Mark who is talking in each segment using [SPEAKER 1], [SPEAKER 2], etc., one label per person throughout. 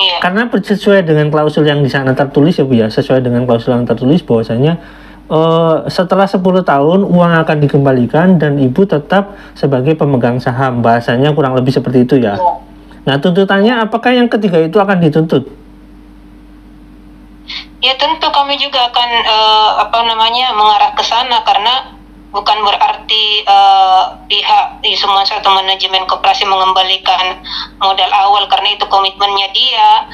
[SPEAKER 1] Iya.
[SPEAKER 2] Karena sesuai dengan klausul yang di sana tertulis ya Bu ya, sesuai dengan klausul yang tertulis bahwasanya setelah 10 tahun uang akan dikembalikan dan Ibu tetap sebagai pemegang saham. Bahasanya kurang lebih seperti itu ya.
[SPEAKER 1] Iya.
[SPEAKER 2] Nah, tuntutannya apakah yang ketiga itu akan dituntut?
[SPEAKER 1] Ya tentu kami juga akan mengarah ke sana, karena bukan berarti pihak Yusuf Mansur atau manajemen koperasi mengembalikan modal awal karena itu komitmennya dia.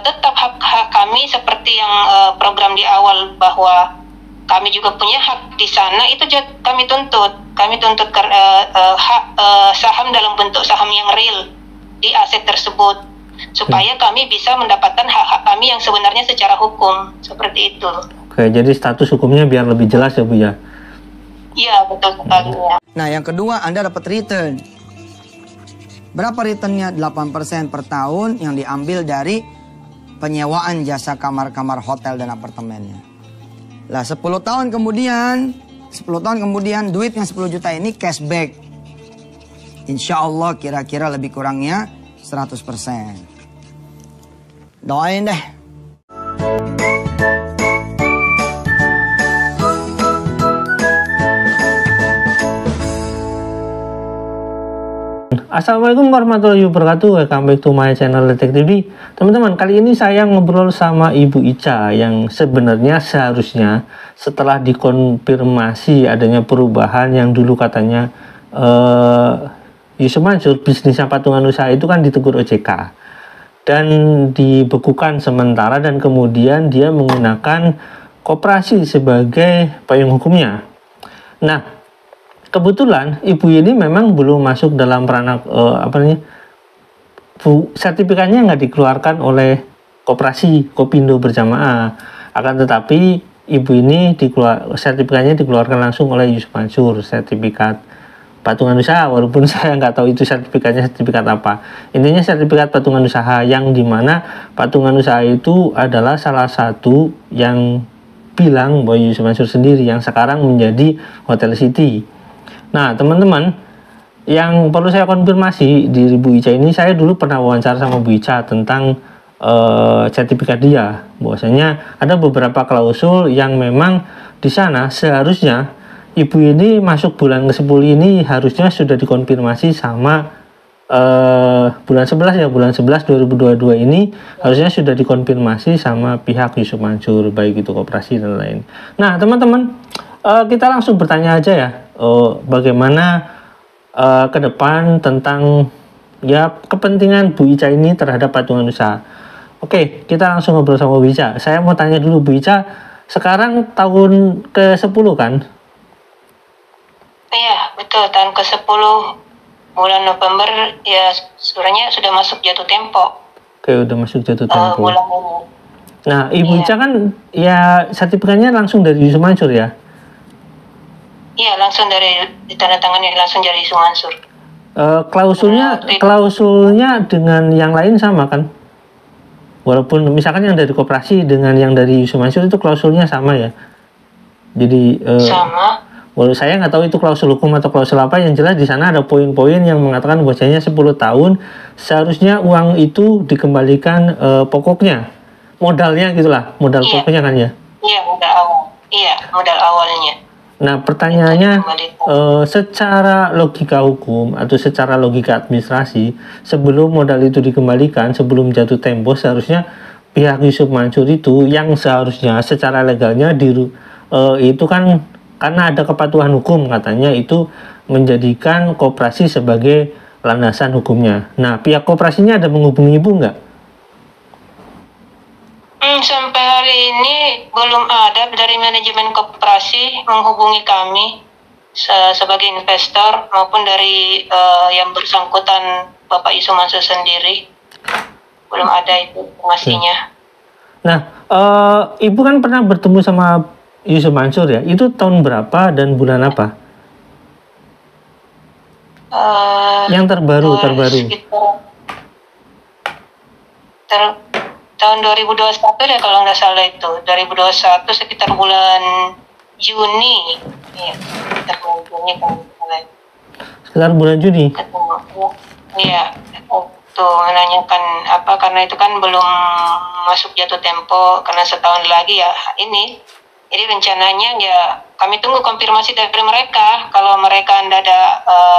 [SPEAKER 1] Tetap hak-hak kami seperti yang program di awal, bahwa kami juga punya hak di sana, itu juga kami tuntut. Kami tuntut hak saham dalam bentuk saham yang real di aset tersebut, supaya kami bisa mendapatkan hak-hak kami yang sebenarnya secara hukum, seperti itu.
[SPEAKER 2] Oke, jadi status hukumnya biar lebih jelas ya Bu ya?
[SPEAKER 1] Iya, betul sekali ya.
[SPEAKER 3] Nah, yang kedua, Anda dapat return. Berapa returnnya? 8% per tahun yang diambil dari penyewaan jasa kamar-kamar hotel dan apartemennya. Lah 10 tahun kemudian duitnya 10 juta ini cashback. Insya Allah kira-kira lebih kurangnya 100%. Doain deh.
[SPEAKER 2] Assalamualaikum warahmatullahi wabarakatuh. Welcome back to my channel Detektif D. Teman-teman, kali ini saya ngobrol sama Ibu Ica yang sebenarnya seharusnya setelah dikonfirmasi adanya perubahan yang dulu katanya Yusuf Mansur bisnisnya patungan usaha itu kan ditegur OJK dan dibekukan sementara, dan kemudian dia menggunakan koperasi sebagai payung hukumnya. Nah, kebetulan ibu ini memang belum masuk dalam peranak sertifikatnya nggak dikeluarkan oleh koperasi Kopindo berjamaah, akan tetapi ibu ini sertifikatnya dikeluarkan langsung oleh Yusuf Mansur, sertifikat patungan usaha, walaupun saya nggak tahu itu sertifikatnya sertifikat apa. Intinya sertifikat patungan usaha, yang dimana patungan usaha itu adalah salah satu yang bilang bahwa Yusuf Mansur sendiri yang sekarang menjadi Hotel City. Nah teman-teman, yang perlu saya konfirmasi di Bu Ica ini, saya dulu pernah wawancara sama Bu Ica tentang sertifikat dia, bahwasanya ada beberapa klausul yang memang di sana seharusnya ibu ini masuk bulan ke-10 ini harusnya sudah dikonfirmasi sama bulan 11 ya, bulan 11 2022 ini harusnya sudah dikonfirmasi sama pihak Yusuf Mansur, baik itu koperasi dan lain. Nah teman-teman, kita langsung bertanya aja ya, bagaimana ke depan tentang ya kepentingan Bu Ica ini terhadap patungan usaha. Oke, kita langsung ngobrol sama Bu Ica. Saya mau tanya dulu Bu Ica, sekarang tahun ke-10 kan?
[SPEAKER 1] Iya, betul, tahun ke-10 bulan November ya, sebenarnya sudah masuk jatuh tempo.
[SPEAKER 2] Oke, udah masuk jatuh tempo.
[SPEAKER 1] Bulan ini.
[SPEAKER 2] Nah, Ibu Ica kan ya sertifikatnya langsung dari Yusuf Mansur ya?
[SPEAKER 1] Iya, langsung ditandatangani langsung dari Yusuf Mansur.
[SPEAKER 2] Klausulnya dengan yang lain sama kan? Walaupun misalkan yang dari koperasi dengan yang dari Yusuf Mansur itu klausulnya sama ya? Jadi
[SPEAKER 1] sama.
[SPEAKER 2] Walau saya nggak tahu itu klausul hukum atau klausul apa, yang jelas di sana ada poin-poin yang mengatakan bahwasanya 10 tahun seharusnya uang itu dikembalikan pokoknya, modalnya gitulah, modal pokoknya kan ya?
[SPEAKER 1] Iya, modal awal. Iya, modal awalnya.
[SPEAKER 2] Nah pertanyaannya, secara logika hukum atau secara logika administrasi, sebelum modal itu dikembalikan, sebelum jatuh tempo, seharusnya pihak Yusuf Mansur itu yang seharusnya secara legalnya itu kan karena ada kepatuhan hukum katanya itu menjadikan koperasi sebagai landasan hukumnya. Nah pihak koperasinya ada menghubungi Ibu nggak?
[SPEAKER 1] Sampai hari ini belum ada dari manajemen koperasi menghubungi kami sebagai investor maupun dari yang bersangkutan Bapak Yusuf Mansur sendiri. Belum ada itu informasinya.
[SPEAKER 2] Nah, Ibu kan pernah bertemu sama Yusuf Mansur ya? Itu tahun berapa dan bulan apa? Yang terbaru.
[SPEAKER 1] Tahun 2021 ya kalau nggak salah itu. 2021 sekitar bulan Juni. Iya, sekitar bulan Juni kalau nggak salah.
[SPEAKER 2] Sekitar bulan Juni?
[SPEAKER 1] Iya, itu menanyakan karena itu kan belum masuk jatuh tempo karena setahun lagi ya ini. Jadi rencananya ya kami tunggu konfirmasi dari mereka. Kalau mereka tidak ada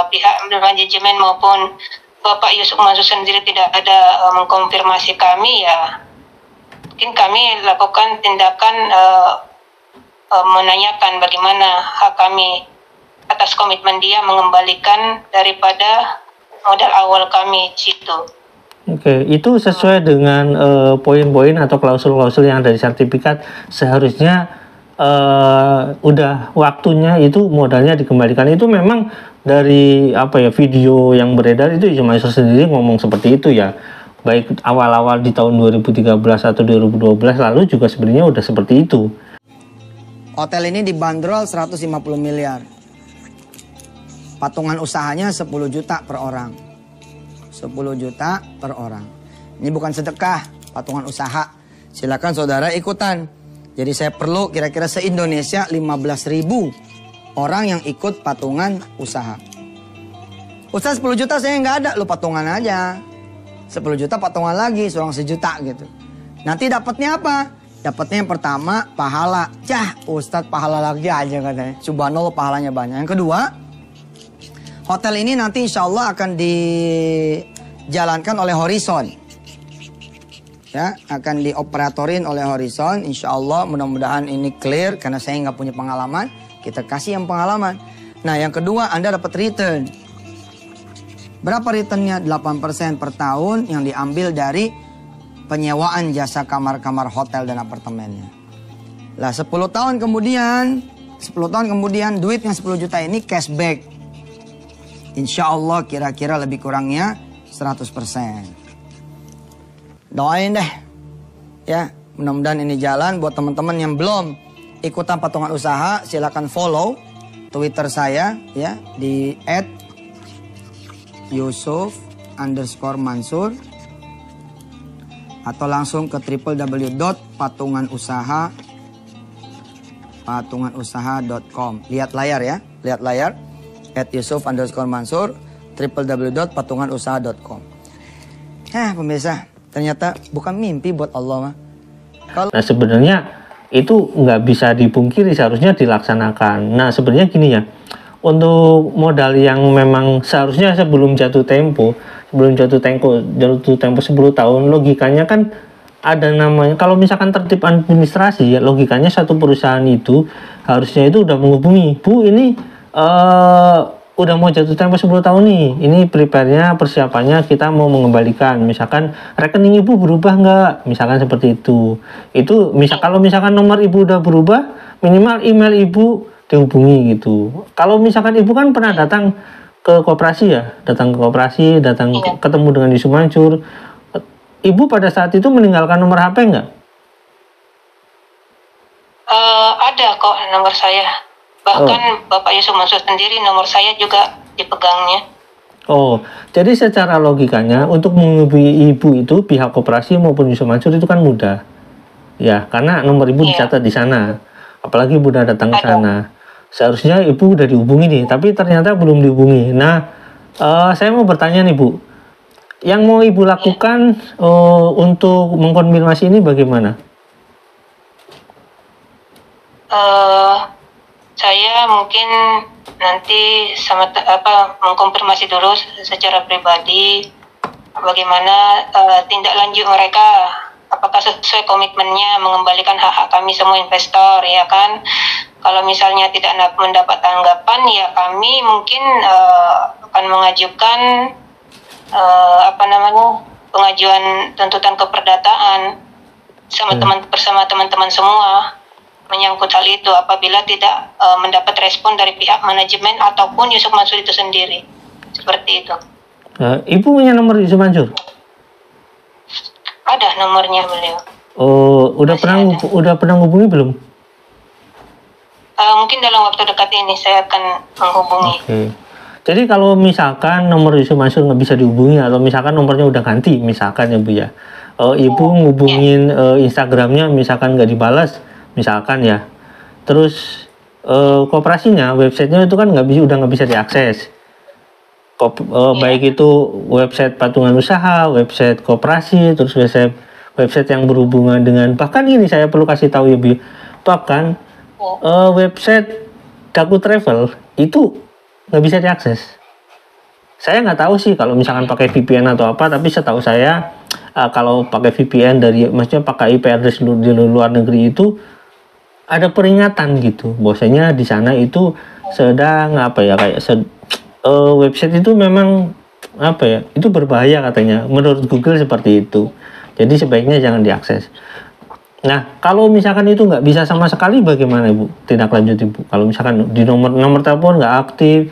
[SPEAKER 1] pihak manajemen maupun Bapak Yusuf Mansur sendiri tidak ada mengkonfirmasi kami, ya mungkin kami lakukan tindakan menanyakan bagaimana hak kami atas komitmen dia mengembalikan daripada modal awal kami situ.
[SPEAKER 2] Oke, itu sesuai dengan poin-poin atau klausul-klausul yang ada di sertifikat. Seharusnya udah waktunya itu modalnya dikembalikan. Itu memang dari video yang beredar itu Yusuf Mansur sendiri ngomong seperti itu ya. Baik awal-awal di tahun 2013 atau 2012 lalu juga sebenarnya udah seperti itu.
[SPEAKER 3] Hotel ini dibanderol 150 miliar. Patungan usahanya 10 juta per orang. 10 juta per orang. Ini bukan sedekah, patungan usaha. Silakan saudara ikutan. Jadi saya perlu kira-kira se-Indonesia 15.000 orang yang ikut patungan usaha. Ustaz 10 juta saya nggak ada, lu patungan aja. 10 juta patungan lagi, seorang 1 juta gitu. Nanti dapatnya apa? Dapatnya yang pertama pahala. Ustaz pahala lagi aja katanya. Subhanallah pahalanya banyak. Yang kedua, hotel ini nanti insya Allah akan dijalankan oleh Horizon. Ya, akan dioperatorin oleh Horizon. Insya Allah mudah-mudahan ini clear karena saya nggak punya pengalaman. Kita kasih yang pengalaman. Nah, yang kedua Anda dapat return. Berapa returnnya? 8% per tahun yang diambil dari penyewaan jasa kamar-kamar hotel dan apartemennya. Lah 10 tahun kemudian duit yang 10 juta ini cashback. Insya Allah kira-kira lebih kurangnya 100%. Doain deh. Ya, mudah-mudahan ini jalan. Buat teman-teman yang belum ikutan patungan usaha, silakan follow Twitter saya ya di @yusuf_mansur atau langsung ke www.patunganusaha.com. Lihat layar ya, lihat layar @yusuf_mansur www.patunganusaha.com. Pemirsa, ternyata bukan mimpi buat Allah mah.
[SPEAKER 2] Nah sebenarnya itu nggak bisa dipungkiri, seharusnya dilaksanakan. Nah sebenarnya gini ya, untuk modal yang memang seharusnya sebelum jatuh tempo 10 tahun, logikanya kan ada namanya, kalau misalkan tertib administrasi ya, logikanya satu perusahaan itu harusnya itu udah menghubungi, Bu ini udah mau jatuh tempo 10 tahun nih, ini prepare-nya, persiapannya kita mau mengembalikan, misalkan rekening ibu berubah nggak, misalkan seperti itu. Itu kalau misalkan nomor ibu udah berubah, minimal email ibu dihubungi gitu. Kalau misalkan ibu kan pernah datang ke koperasi ya, ketemu dengan Yusuf Mansur, ibu pada saat itu meninggalkan nomor HP nggak?
[SPEAKER 1] Ada kok nomor saya. Bahkan Bapak Yusuf Mansur sendiri nomor saya juga dipegangnya.
[SPEAKER 2] Oh, jadi secara logikanya untuk menghubungi ibu itu pihak koperasi maupun Yusuf Mansur itu kan mudah. Ya, karena nomor ibu dicatat di sana. Apalagi ibu udah datang ke sana. Seharusnya ibu udah dihubungi nih, tapi ternyata belum dihubungi. Nah, saya mau bertanya nih Bu, yang mau ibu lakukan untuk mengkonfirmasi ini bagaimana?
[SPEAKER 1] Saya mungkin nanti mengkonfirmasi dulu secara pribadi bagaimana tindak lanjut mereka, apakah sesuai komitmennya mengembalikan hak-hak kami semua investor ya kan. Kalau misalnya tidak mendapat tanggapan ya kami mungkin akan mengajukan pengajuan tuntutan keperdataan bersama teman-teman semua menyangkut hal itu apabila tidak mendapat respon dari pihak manajemen ataupun Yusuf Mansur itu sendiri. Seperti itu.
[SPEAKER 2] Ibu punya nomor Yusuf Mansur?
[SPEAKER 1] Ada nomornya beliau.
[SPEAKER 2] Oh, udah pernah hubungi belum?
[SPEAKER 1] Mungkin dalam waktu dekat ini saya akan menghubungi.
[SPEAKER 2] Okay. Jadi kalau misalkan nomor Yusuf Mansur nggak bisa dihubungi atau misalkan nomornya udah ganti, misalkan ya Bu ya, ibu ngubungin Instagramnya misalkan nggak dibalas, misalkan ya, terus koperasinya, websitenya itu kan udah nggak bisa diakses. Baik itu website patungan usaha, website koperasi, terus website yang berhubungan dengan, bahkan ini saya perlu kasih tahu ya Bu, bahkan website Daku Travel itu nggak bisa diakses. Saya nggak tahu sih kalau misalkan pakai VPN atau apa, tapi setahu saya kalau pakai VPN maksudnya pakai IP address di luar negeri itu ada peringatan gitu, bahwasanya di sana itu sedang apa ya, kayak website itu memang apa ya, itu berbahaya katanya menurut Google seperti itu. Jadi sebaiknya jangan diakses. Nah, kalau misalkan itu nggak bisa sama sekali, bagaimana Ibu tindak lanjut Ibu? Kalau misalkan di nomor telepon nggak aktif,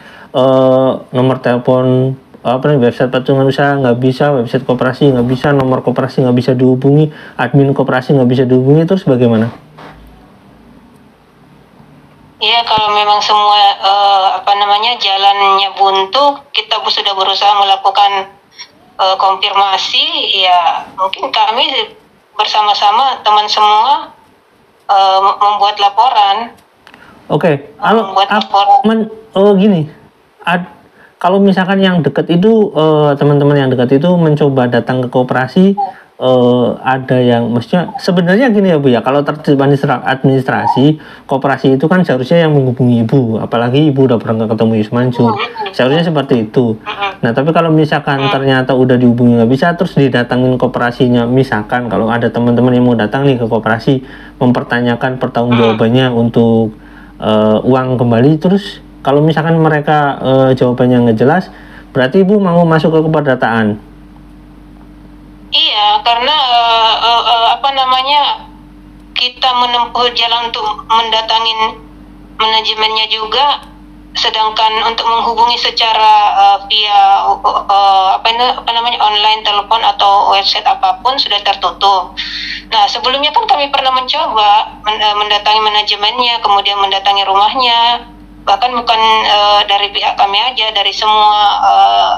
[SPEAKER 2] nomor telepon website patungan usaha nggak bisa, website koperasi nggak bisa, nomor koperasi nggak bisa dihubungi, admin koperasi nggak bisa dihubungi, terus bagaimana?
[SPEAKER 1] Ya, kalau memang semua jalannya buntu, kita sudah berusaha melakukan konfirmasi, ya mungkin kami bersama-sama teman semua membuat laporan.
[SPEAKER 2] Oke, gini, kalau misalkan yang dekat itu teman-teman yang dekat itu mencoba datang ke koperasi, ada yang maksudnya sebenarnya gini ya Bu ya, kalau tertib administrasi koperasi itu kan seharusnya yang menghubungi Ibu, apalagi Ibu udah pernah ketemu Yus Mansur, seharusnya seperti itu. Nah, tapi kalau misalkan ternyata udah dihubungi nggak bisa, terus didatangin koperasinya, misalkan kalau ada teman-teman yang mau datang nih ke koperasi mempertanyakan pertanggungjawabannya untuk uang kembali, terus kalau misalkan mereka jawabannya nggak jelas, berarti Ibu mau masuk ke keperdataan.
[SPEAKER 1] Iya, karena kita menempuh jalan untuk mendatangin manajemennya juga, sedangkan untuk menghubungi secara via online, telepon atau website apapun sudah tertutup. Nah, sebelumnya kan kami pernah mencoba mendatangi manajemennya, kemudian mendatangi rumahnya, bahkan bukan dari pihak kami aja, dari semua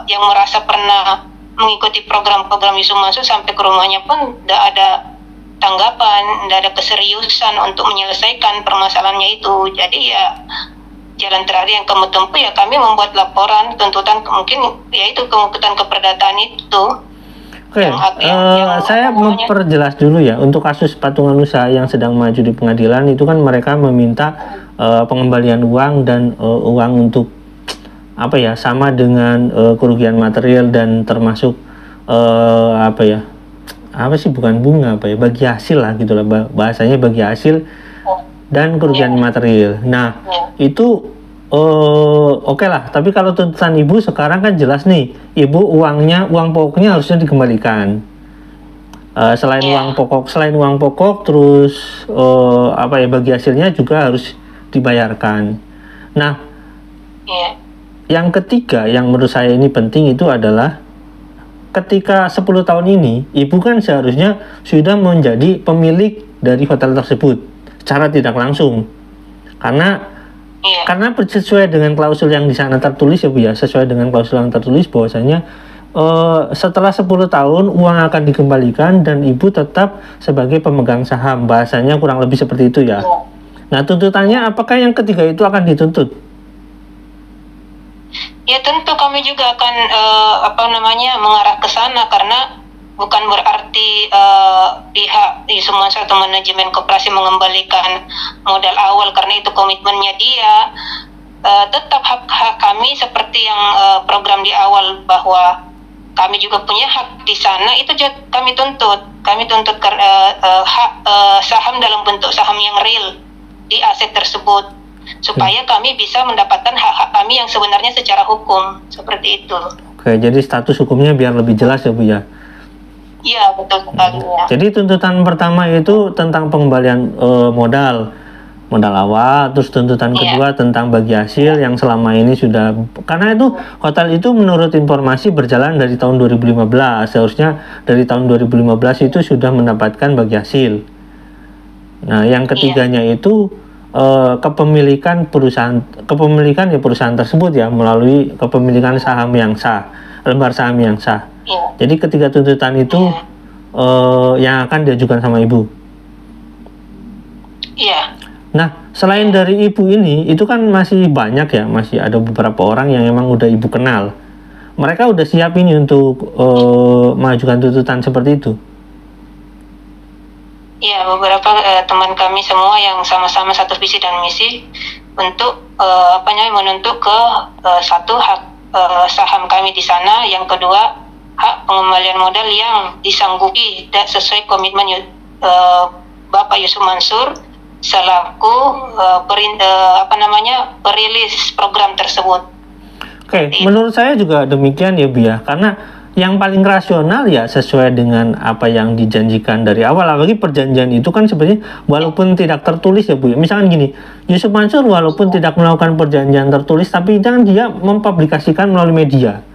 [SPEAKER 1] yang merasa pernah mengikuti program-program Yus Mansur sampai ke rumahnya pun tidak ada tanggapan, tidak ada keseriusan untuk menyelesaikan permasalahannya itu. Jadi ya jalan terakhir yang kami tempuh ya kami membuat laporan tuntutan, mungkin yaitu tuntutan keperdataan itu.
[SPEAKER 2] Oke, saya memperjelas dulu ya, untuk kasus patungan usaha yang sedang maju di pengadilan itu kan mereka meminta pengembalian uang dan uang untuk apa ya, sama dengan kerugian material dan termasuk bukan bunga, bagi hasil lah gitu lah bahasanya, bagi hasil dan kerugian material. Nah, itu oke lah, tapi kalau tuntutan Ibu sekarang kan jelas nih, Ibu uang pokoknya harusnya dikembalikan. Selain uang pokok terus bagi hasilnya juga harus dibayarkan. Nah, yang ketiga yang menurut saya ini penting itu adalah ketika 10 tahun ini Ibu kan seharusnya sudah menjadi pemilik dari hotel tersebut secara tidak langsung, karena sesuai dengan klausul yang di sana tertulis ya Bu ya, sesuai dengan klausul yang tertulis bahwasanya setelah 10 tahun uang akan dikembalikan dan Ibu tetap sebagai pemegang saham, bahasanya kurang lebih seperti itu ya. Nah, tuntutannya apakah yang ketiga itu akan dituntut?
[SPEAKER 1] Ya, tentu kami juga akan mengarah ke sana, karena bukan berarti pihak Yus Mansur atau manajemen koperasi mengembalikan modal awal karena itu komitmennya dia. Tetap hak kami seperti yang program di awal, bahwa kami juga punya hak di sana, itu juga kami tuntut. Kami tuntut hak saham dalam bentuk saham yang real di aset tersebut, supaya kami bisa mendapatkan hak-hak kami yang sebenarnya secara hukum, seperti itu.
[SPEAKER 2] Oke, jadi status hukumnya biar lebih jelas ya Bu ya?
[SPEAKER 1] Iya, betul sekali ya.
[SPEAKER 2] Jadi tuntutan pertama itu tentang pengembalian modal awal, terus tuntutan kedua tentang bagi hasil yang selama ini sudah, karena itu hotel itu menurut informasi berjalan dari tahun 2015, seharusnya dari tahun 2015 itu sudah mendapatkan bagi hasil. Nah, yang ketiganya itu kepemilikan perusahaan tersebut ya, melalui kepemilikan saham yang sah, lembar saham yang sah. Jadi ketiga tuntutan itu yang akan diajukan sama Ibu. Nah, selain dari Ibu ini, itu kan masih banyak ya, masih ada beberapa orang yang emang udah Ibu kenal. mereka udah siap ini untuk mengajukan tuntutan seperti itu?
[SPEAKER 1] Ya, beberapa teman kami semua yang sama-sama satu visi dan misi untuk menuntut ke satu hak saham kami di sana, yang kedua hak pengembalian modal yang disanggupi dan sesuai komitmen Bapak Yusuf Mansur selaku perilis program tersebut.
[SPEAKER 2] Oke, menurut saya juga demikian ya Bu ya, karena yang paling rasional ya sesuai dengan apa yang dijanjikan dari awal. Apalagi perjanjian itu kan sebenarnya walaupun tidak tertulis ya Bu ya. Misalkan gini, Yusuf Mansur walaupun tidak melakukan perjanjian tertulis, tapi kan dia mempublikasikan melalui media.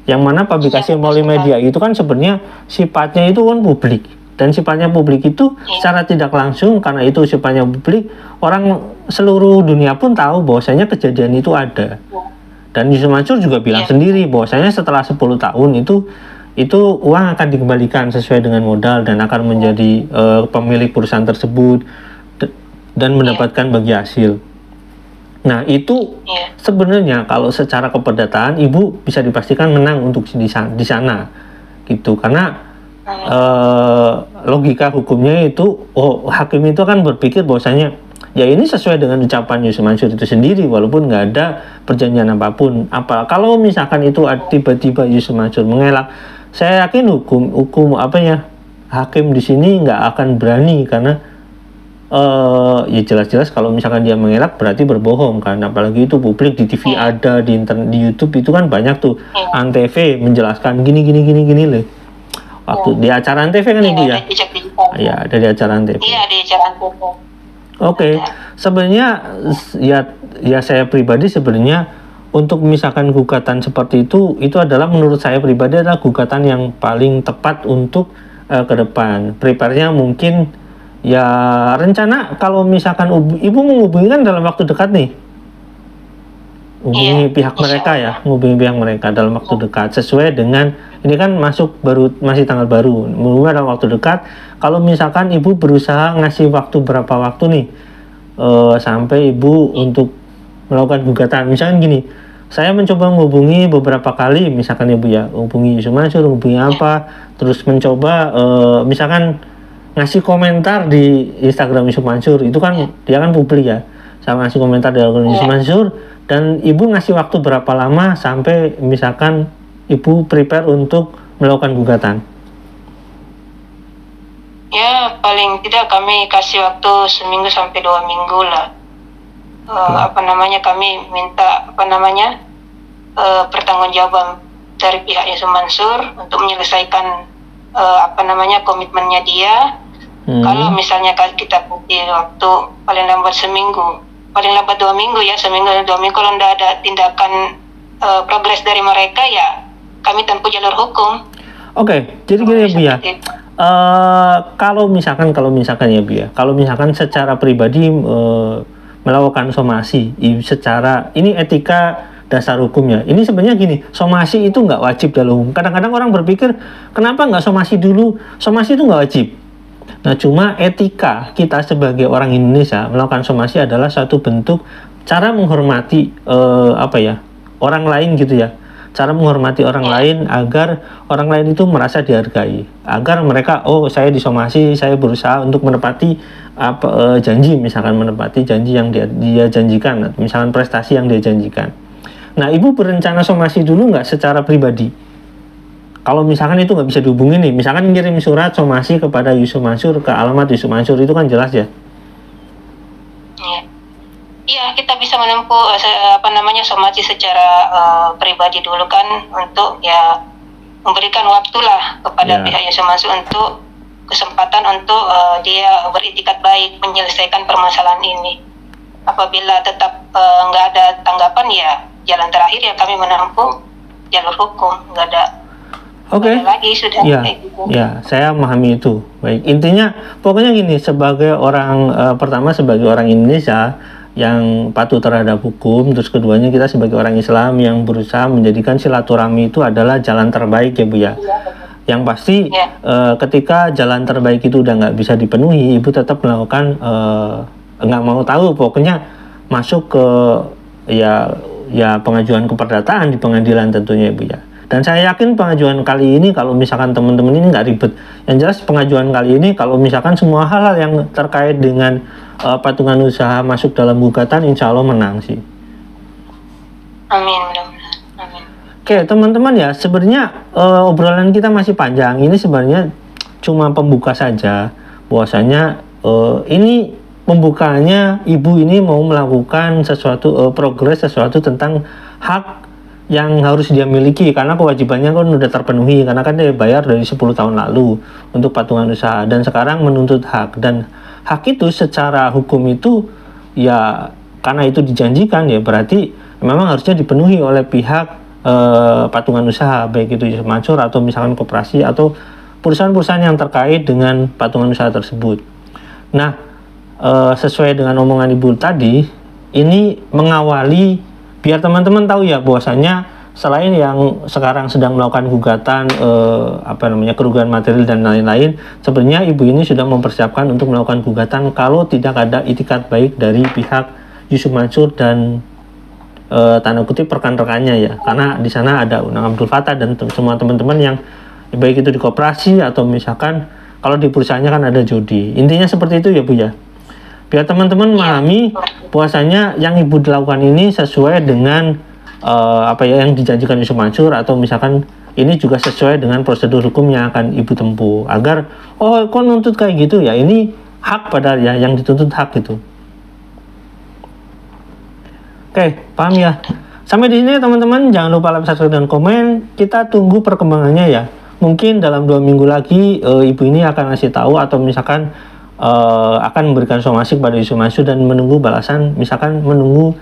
[SPEAKER 2] Yang mana publikasi melalui media itu kan sebenarnya sifatnya itu kan publik. Dan sifatnya publik itu secara tidak langsung, karena itu sifatnya publik, orang seluruh dunia pun tahu bahwasanya kejadian itu ada. Dan Yusuf Mansur juga bilang sendiri bahwasanya setelah 10 tahun itu uang akan dikembalikan sesuai dengan modal dan akan menjadi pemilik perusahaan tersebut dan mendapatkan bagi hasil. Nah itu sebenarnya kalau secara keperdataan Ibu bisa dipastikan menang untuk di sana gitu, karena logika hukumnya itu hakim itu akan berpikir bahwasanya ya ini sesuai dengan ucapan Yusuf Mansur itu sendiri walaupun nggak ada perjanjian apapun. Kalau misalkan itu tiba-tiba Yusuf Mansur mengelak, saya yakin hukum hakim di sini nggak akan berani, karena ya jelas-jelas kalau misalkan dia mengelak berarti berbohong kan, apalagi itu publik di TV ada, di internet, di YouTube itu kan banyak tuh Antv menjelaskan gini loh. Waktu di acara Antv kan Ibu ya? Iya, ada di acara Antv.
[SPEAKER 1] Iya, di acara Antv.
[SPEAKER 2] Oke, sebenarnya ya saya pribadi sebenarnya untuk misalkan gugatan seperti itu adalah menurut saya pribadi adalah gugatan yang paling tepat untuk ke depan. Prepare-nya mungkin ya rencana kalau misalkan Ibu menghubungi kan dalam waktu dekat nih. Hubungi pihak mereka ya, menghubungi pihak mereka dalam waktu dekat sesuai dengan ini kan masih tanggal baru, mungkin dalam waktu dekat. Kalau misalkan Ibu berusaha ngasih waktu berapa waktu nih sampai Ibu untuk melakukan gugatan, misalkan gini, saya mencoba menghubungi beberapa kali, misalkan Ibu ya, hubungi Yusuf Mansur, hubungi apa, terus mencoba misalkan ngasih komentar di Instagram Yusuf Mansur, itu kan dia kan publik ya, sama ngasih komentar di akun Yusuf Mansur, dan Ibu ngasih waktu berapa lama sampai misalkan Ibu prepare untuk melakukan gugatan?
[SPEAKER 1] Ya, paling tidak kami kasih waktu 1 minggu sampai 2 minggu lah. Kami minta pertanggungjawaban dari pihak Yusuf Mansur untuk menyelesaikan komitmennya dia. Kalau misalnya kita kasih waktu paling lambat 1 minggu, paling lambat 2 minggu ya, 1 minggu dan 2 minggu, kalau tidak ada tindakan progres dari mereka ya kami tempuh jalur hukum.
[SPEAKER 2] Oke, jadi gini ya Bu ya. Kalau misalkan ya Bu ya, kalau misalkan secara pribadi melakukan somasi secara ini etika dasar hukumnya, ini sebenarnya gini, somasi itu nggak wajib dalam hukum. Kadang-kadang orang berpikir kenapa nggak somasi dulu, somasi itu nggak wajib. Nah cuma etika kita sebagai orang Indonesia melakukan somasi adalah suatu bentuk cara menghormati orang lain gitu ya, cara menghormati orang lain agar orang lain itu merasa dihargai, agar mereka saya disomasi, saya berusaha untuk menepati janji, misalkan menepati janji yang dia janjikan, misalkan prestasi yang dia janjikan. Nah Ibu berencana somasi dulu nggak secara pribadi? Kalau misalkan itu nggak bisa dihubungi nih, misalkan ngirim surat somasi kepada Yusuf Mansur ke alamat Yusuf Mansur, itu kan jelas ya?
[SPEAKER 1] Iya, kita bisa menempuh somasi secara pribadi dulu kan, untuk ya memberikan waktulah kepada pihak Yusuf Mansur untuk kesempatan untuk dia beritikat baik menyelesaikan permasalahan ini. Apabila tetap nggak ada tanggapan, ya jalan terakhir ya kami menempuh jalur hukum, nggak ada.
[SPEAKER 2] Oke.
[SPEAKER 1] Lagi sudah.
[SPEAKER 2] Ya, saya memahami itu. Baik, intinya pokoknya gini, sebagai orang sebagai orang Indonesia yang patuh terhadap hukum, terus keduanya kita sebagai orang Islam yang berusaha menjadikan silaturahmi itu adalah jalan terbaik ya Bu ya. Yang pasti ketika jalan terbaik itu udah nggak bisa dipenuhi, Ibu tetap melakukan nggak mau tahu, pokoknya masuk ke ya pengajuan keperdataan di pengadilan tentunya Ibu ya. Dan saya yakin pengajuan kali ini kalau misalkan teman-teman ini nggak ribet. Yang jelas pengajuan kali ini kalau misalkan semua hal-hal yang terkait dengan patungan usaha masuk dalam gugatan, insya Allah menang sih.
[SPEAKER 1] Amin, mudah-mudahan. Amin.
[SPEAKER 2] Oke teman-teman ya, sebenarnya obrolan kita masih panjang. Ini sebenarnya cuma pembuka saja. Bahwasanya ini pembukaannya ibu ini mau melakukan sesuatu progres sesuatu tentang hak yang harus dia miliki, karena kewajibannya kan udah terpenuhi, karena kan dia bayar dari 10 tahun lalu untuk patungan usaha dan sekarang menuntut hak. Dan hak itu secara hukum itu ya karena itu dijanjikan ya berarti memang harusnya dipenuhi oleh pihak patungan usaha, baik itu Yusuf Mansur atau misalkan koperasi atau perusahaan-perusahaan yang terkait dengan patungan usaha tersebut. Nah, sesuai dengan omongan ibu tadi, ini mengawali biar teman-teman tahu ya bahwasanya selain yang sekarang sedang melakukan gugatan kerugian material dan lain-lain, sebenarnya ibu ini sudah mempersiapkan untuk melakukan gugatan kalau tidak ada itikat baik dari pihak Yusuf Mansur dan tanda kutip rekan-rekannya ya, karena di sana ada Unang Abdul Fattah dan semua teman-teman yang baik itu di koperasi atau misalkan kalau di perusahaannya kan ada Jody. Intinya seperti itu ya Bu ya, biar teman-teman memahami bahwasanya yang ibu lakukan ini sesuai dengan yang dijanjikan Yusuf Mansur, atau misalkan ini juga sesuai dengan prosedur hukum yang akan ibu tempuh, agar kok nuntut kayak gitu ya, ini hak padahal ya, yang dituntut hak gitu. Oke, paham ya? Sampai di sini teman-teman, jangan lupa like, subscribe, dan komen. Kita tunggu perkembangannya ya. Mungkin dalam 2 minggu lagi ibu ini akan ngasih tahu, atau misalkan akan memberikan somasi kepada Yusuf Mansur dan menunggu balasan, misalkan menunggu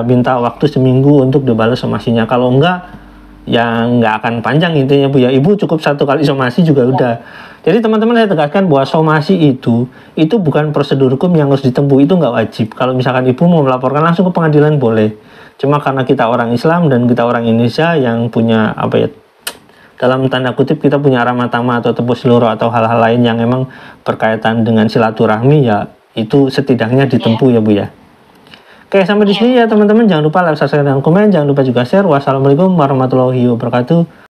[SPEAKER 2] minta waktu seminggu untuk dibalas somasinya. Kalau enggak, ya nggak akan panjang intinya Bu ya. Ibu cukup 1 kali somasi juga udah. Jadi teman-teman saya tegaskan bahwa somasi itu bukan prosedur hukum yang harus ditempuh, itu nggak wajib. Kalau misalkan ibu mau melaporkan langsung ke pengadilan boleh. Cuma karena kita orang Islam dan kita orang Indonesia yang punya dalam tanda kutip kita punya ramah tamah atau tepus seluruh atau hal-hal lain yang memang berkaitan dengan silaturahmi, ya itu setidaknya ditempuh ya Bu ya. Oke, sampai di sini ya teman-teman, jangan lupa like, subscribe, dan komen, jangan lupa juga share. Wassalamualaikum warahmatullahi wabarakatuh.